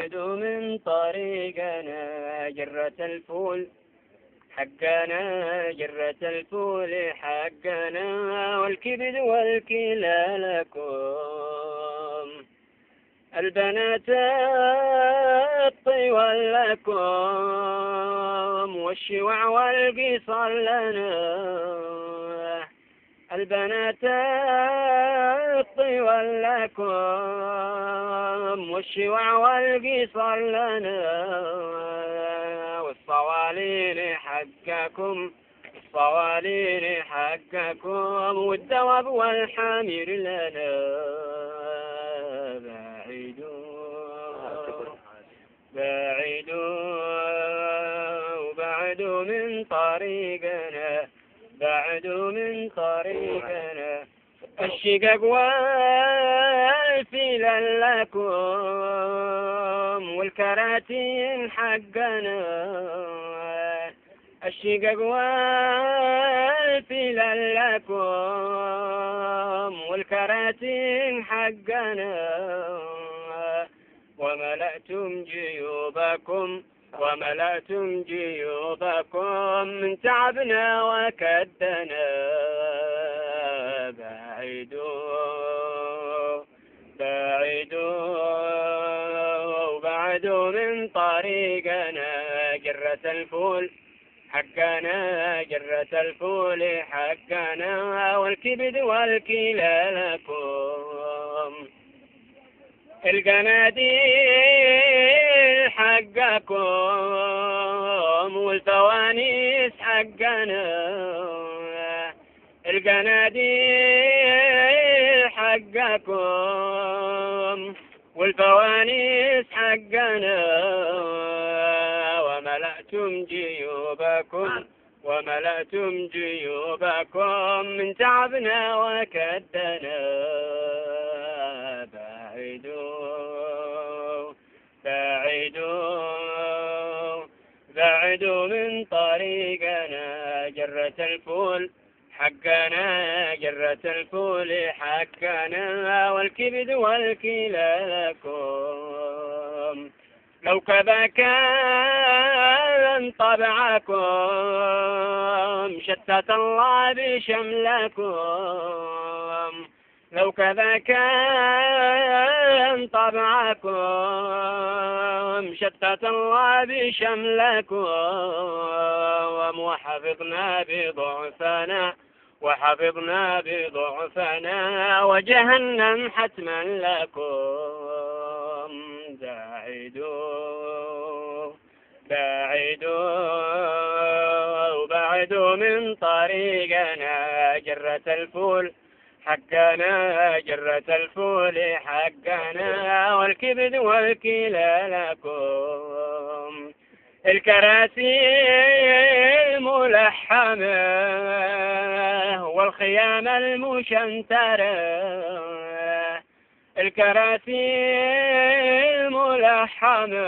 بعدوا من طريقنا جرة الفول حقنا، جرة الفول حقنا، والكبد والكلى لكم، البنات الطيول لكم، والشوع والقصر لنا، البنات الطيول لكم، والشوع والقصر لنا، والصوالين حقكم، الصوالين حقكم، والدواب والحمير لنا. بعدوا من طريقنا، بعدوا من طريقنا، الشقق والفيل لكم، والكراتين حقنا، الشقق والفيل لكم، والكراتين حقنا، وملأتم جيوبكم، وملأتم جيوبكم من تعبنا وكدنا. بعدوا من طريقنا جرة الفول حقنا، جرة الفول حقنا، والكبد والكلى لكم، القناديل حقكم، والفوانيس حقنا، القناديل حقكم، والفوانيس حقنا، وملأتم جيوبكم، وملأتم جيوبكم من تعبنا وكدنا. بعدوا من طريقنا جرة الفول حقنا، جرة الفول حقنا، والكبد والكلى لكم، لو كذا كان طبعكم شتت الله بشملكم، لو كذا كان طبعكم شتت الله بشملكم، وحفظنا بضعفنا، وحفظنا بضعفنا، وجهنم حتما لكم. بعدوا من طريقنا جرة الفول حقنا، جرة الفول حقنا، والكبد والكلى لكم، الكراسي الملحمة، والخيام المشنترة، الكراسي الملحمة،